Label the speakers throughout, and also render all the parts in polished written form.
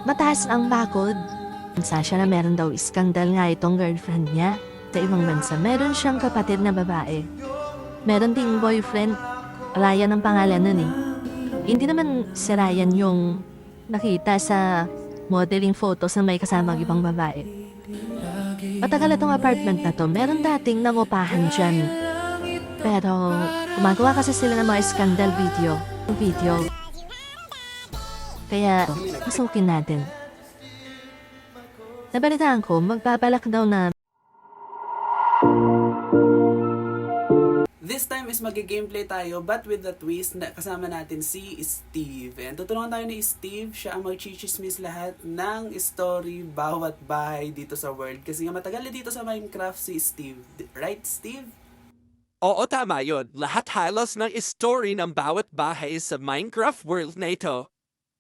Speaker 1: Mataas ang bakod. Sasha na meron daw iskandal nga itong girlfriend niya sa ibang bansa. Meron siyang kapatid na babae. Meron ding boyfriend. Ryan ang pangalan nun eh. Hindi naman si Ryan yung nakita sa modeling photos na may kasamang ibang babae. Matagal na tong apartment na to. Meron dating nangupahan dyan. Pero gumagawa kasi sila ng mga scandal video. Kaya masukin natin. Nabalitaan ko, magbabalak daw na
Speaker 2: This time is magi-gameplay tayo but with the twist na kasama natin si Steve. And tutulungan tayo ni Steve, siya ang mag-chichismis lahat ng story bawat bahay dito sa world. Kasi nga matagal na dito sa Minecraft si Steve. Right, Steve?
Speaker 3: Oo, tama yun. Lahat halos ng story ng bawat bahay sa Minecraft world na ito.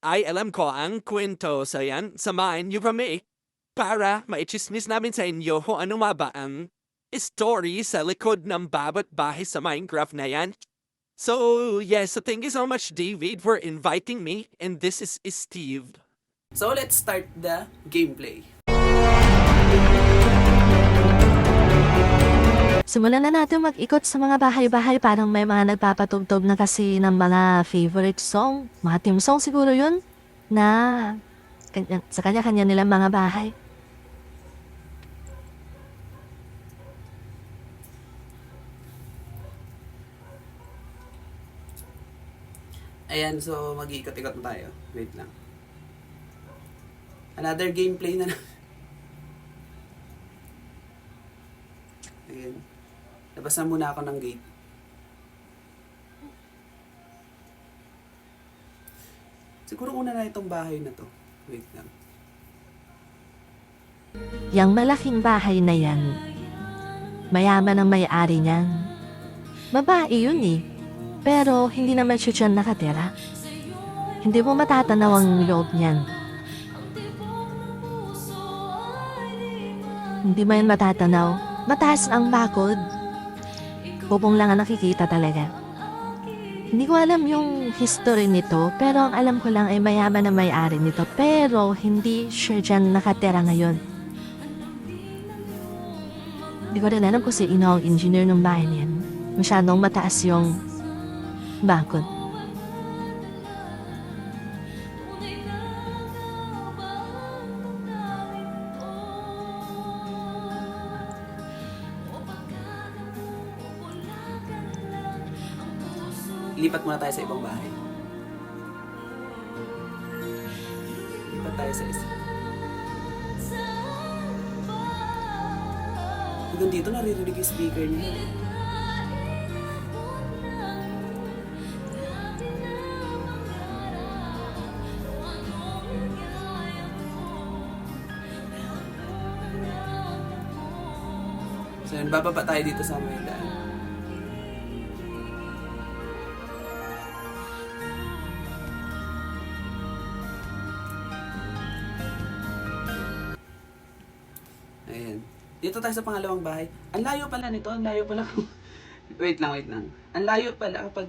Speaker 3: Ay alam ko ang kwento sa yan. Samahan niyo kami para maichismis namin sa inyo kung ano nga ba ang story sa likod ng bawat bahay sa Minecraft na yan. So, yes, so thank you so much, David, for inviting me. And this is Steve.
Speaker 2: So let's start the gameplay.
Speaker 1: simulan na natin mag-ikot sa mga bahay-bahay. Parang may mga nagpapatugtog na kasi ng mga favorite song. Mga theme song siguro yun na sa kanya-kanya nilang mga bahay.
Speaker 2: Ayan, so mag-iikot-ikot na tayo. Wait lang. Another gameplay na Ayan. Labas na muna ako ng gate. Siguro una na itong bahay na to. Wait lang.
Speaker 1: Yang malaking bahay na yan, mayaman ang may-ari niyan. Babae yun eh. Pero hindi naman siya dyan nakatira. Hindi mo matatanaw ang loob niyan. Hindi mo yan matatanaw. Mataas ang bakod. Bubong lang ang nakikita talaga. Hindi ko alam yung history nito, pero ang alam ko lang ay mayaman na may-ari nito. Pero hindi siya dyan nakatira ngayon. Hindi ko rin alam kung sino ang engineer ng bahay niyan. Masyadong mataas yung bakod.
Speaker 2: Lipat muna tayo sa ibang bahay. Lipat tayo sa isa. Hanggang dito naririnig yung speaker niya. So yun, bababa tayo dito sa may daan. Ayan. Dito tayo sa pangalawang bahay. Ang layo pala nito, ang layo pala. wait lang. Ang layo pala kapag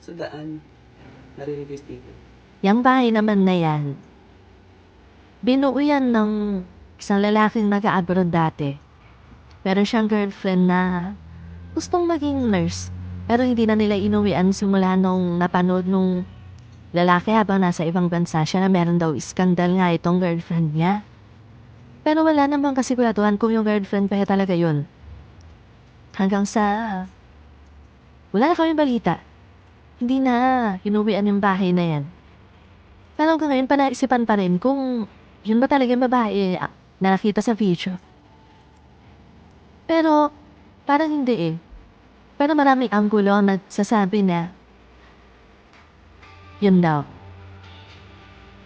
Speaker 2: sa daan. Naririnig yung speaker.
Speaker 1: Yang bahay naman na yan, binuo yan ng isang lalaking nag-abroad dati. Meron siyang girlfriend na gustong maging nurse. Pero hindi na nila inuwian simula nung napanood nung lalaki habang nasa ibang bansa siya na meron daw iskandal nga itong girlfriend niya. Pero wala namang kasiguraduhan kung yung girlfriend pa talaga yun. Hanggang sa wala na kaming balita. Hindi na inuwian yung bahay na yan. Pero hanggang ngayon panaisipan pa rin kung yun ba talaga yung babae na nakita sa video. Pero parang hindi eh. Pero maraming anggulo ang nagsasabi na yun daw.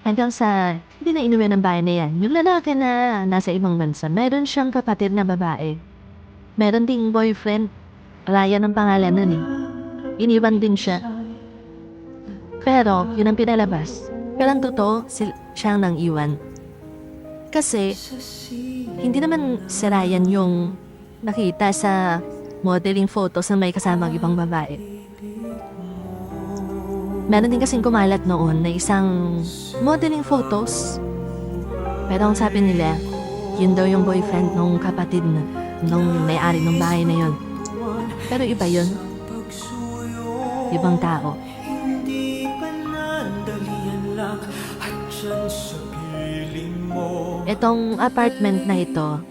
Speaker 1: Hanggang sa hindi na inuwi ng bahay na yan. Yung lalaki na nasa ibang bansa, meron siyang kapatid na babae. Meron ding boyfriend. Ryan ang pangalan nun eh. Iniwan din siya. Pero yun ang pinalabas. Pero ang totoo, siya ang nang iwan. Kasi hindi naman si Ryan yung nakita sa modeling photos na may kasamang ibang babae. Meron din kasing kumalat noon na isang modeling photos. Pero ang sabi nila, yun daw yung boyfriend nung kapatid nung may-ari ng bahay na yun. Pero iba yun. Ibang tao. Itong apartment na ito,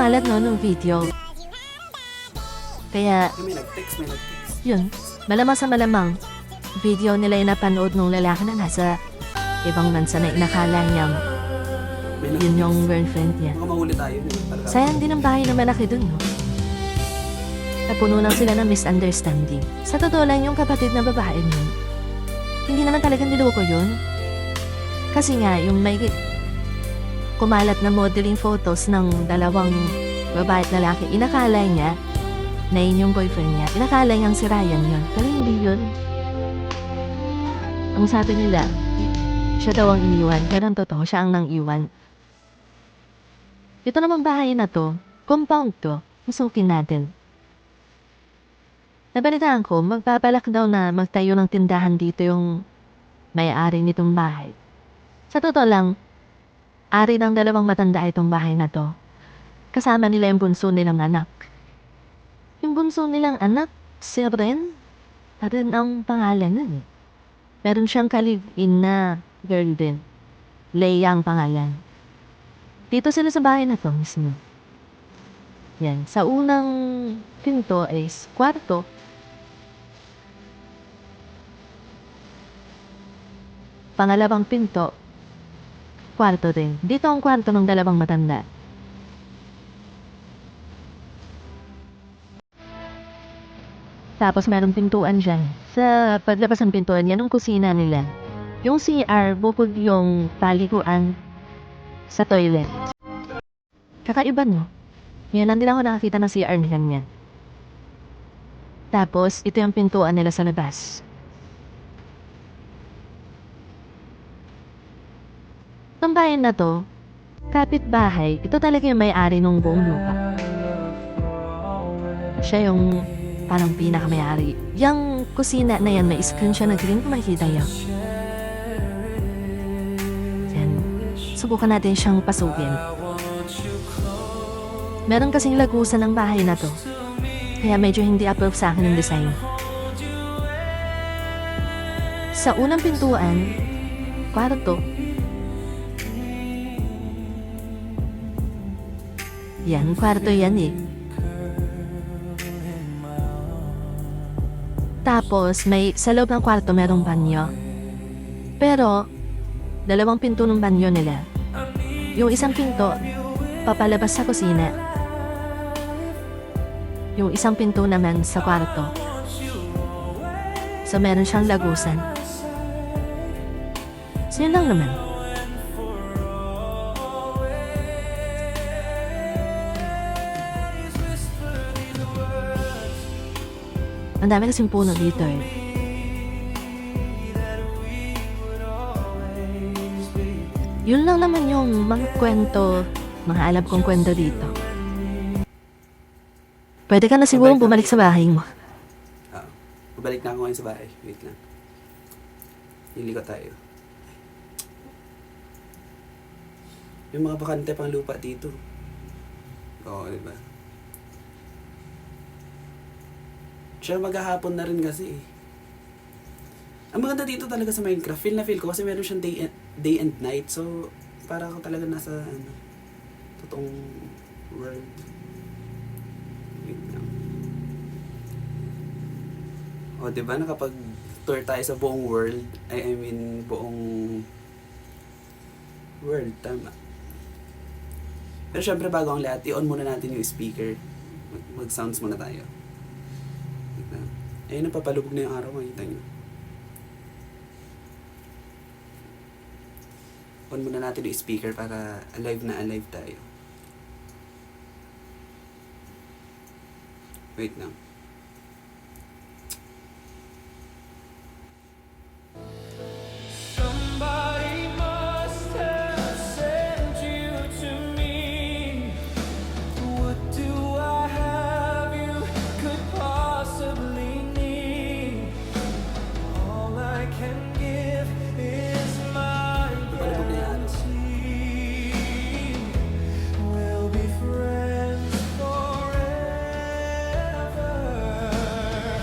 Speaker 1: kumalat no nung video. Kaya,
Speaker 2: May nag-text.
Speaker 1: yun, malamang sa malamang, video nila yung napanood nung lalaki na nasa ibang bansa na inakala niya
Speaker 2: May
Speaker 1: yun yung girlfriend niya.
Speaker 2: Mga mahuli tayo. Talaga.
Speaker 1: Sayang din ang bahay na malaki dun, no? Napuno lang sila ng misunderstanding. Sa totoo lang yung kapatid na babae nun, hindi naman talagang niloko yun. Kasi nga, yung may kumalat na modeling photos ng dalawang babae at lalaki, inakala niya na yun yung boyfriend niya. Inakala niyang si Ryan yun. Pero hindi yun. Ang sabi nila, siya daw ang iniwan. Pero ang totoo, siya ang nang iwan. Ito namang bahay na to, compound to, masukin natin. Nabalitaan ko, magpapalak daw na magtayo ng tindahan dito yung may-ari nitong bahay. Sa totoo lang, ari ng dalawang matanda itong bahay na to. Kasama nila yung bunso nilang anak. Yung bunso nilang anak, si Ren. Ren ang pangalan nun. Meron siyang ka-live-in na girl din. Leia ang pangalan. Dito sila sa bahay na to mismo. Yan. Sa unang pinto is kwarto. Pangalawang pinto, kwarto din. Dito ang kwarto ng dalawang matanda. Tapos merong pintuan dyan. Sa paglabas ng pintuan, yan ang kusina nila. Yung CR, bukod yung paliguan sa toilet. Kakaiba, no? Yan lang din ako nakakita ng CR niyan yan. Tapos, ito yung pintuan nila sa labas. Itong bahay na to, kapitbahay, ito talaga yung may-ari ng buong lupa. Siya yung parang pinakamayari. Yung kusina na yan, may screen siya na green, kung makikita yan. Yan. Subukan natin siyang pasukin. Meron kasing lagusan ng bahay na to. Kaya medyo hindi approve sa akin ng design. Sa unang pintuan, kwarto. Yan, kwarto yan eh. Tapos, sa loob ng kwarto merong banyo. Pero, dalawang pinto ng banyo nila. Yung isang pinto, papalabas sa kusina. Yung isang pinto naman sa kwarto. So, meron siyang lagusan. So, yun lang naman. Ang dami kasing puno dito eh. Yun lang naman yung mga kwento, mga alam kong kwento dito. Pwede ka na siguro bumalik sa bahay mo.
Speaker 2: Babalik na ako ngayon sa bahay. Wait lang. Liliko tayo. Yung mga bakante pang lupa dito. Oo, diba? Siya maghahapon na rin kasi eh. Ang maganda dito talaga sa Minecraft, feel na feel ko kasi meron siyang day and night. So, para ako talaga nasa totoong world. Wait lang. O, diba nakapag-tour tayo sa buong world? I mean, buong world, tama. Pero syempre bago ang lahat, i-on muna natin yung speaker. Mag-sounds muna tayo. Wait lang. Ayun, napapalubog na yung araw, makita nyo. On muna natin yung speaker para alive na alive tayo. Wait lang.
Speaker 4: Somebody must have sent you to me. What do I have you could possibly need? All I can give is my guarantee. We'll be friends forever.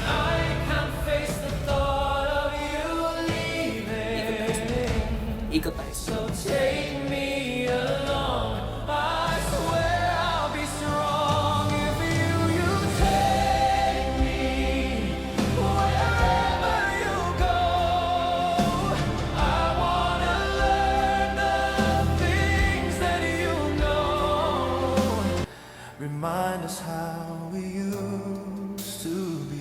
Speaker 4: I can't face the thought of you leaving.
Speaker 2: Ikot tayo.
Speaker 4: So take me along. I swear I'll be strong if you take me wherever you go. I wanna learn the things that you know. Remind us how we used to be.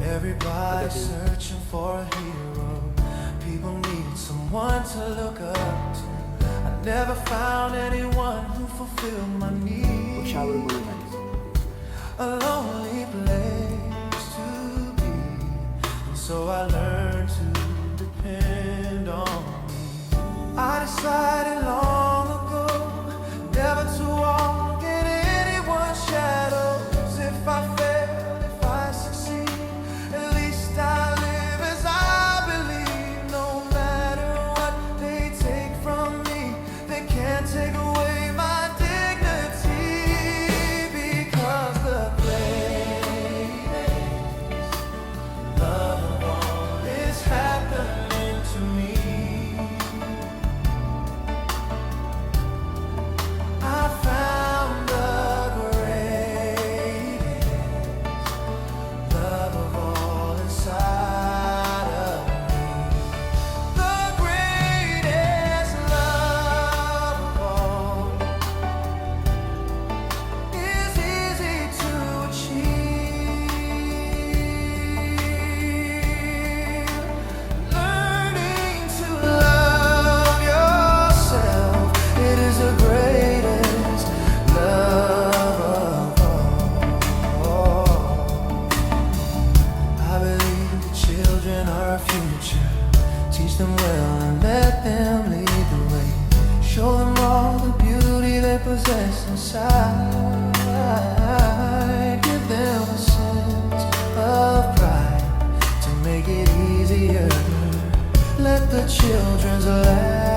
Speaker 4: Everybody searching for a hero. People need someone to look up to. I never found anyone who fulfilled my needs.
Speaker 2: Mag-shower muna tayo.
Speaker 4: A lonely place to be. And so I learned to depend on me. I decided long ago never to walk in anyone's shadows. If I fail, if I succeed, at least I live as I believe. No matter what they take from me, they can't take away my dignity. Because the greatest love of all is happening to me. I found the greatest love of all inside of me. The greatest love of all is easy to achieve. Learning to love yourself, it is the greatest love of all. I believe the children are our future. Teach them well and let them lead the way. Show them all the beauty they possess inside. Give them a sense of pride to make it easier. Let the children's laughter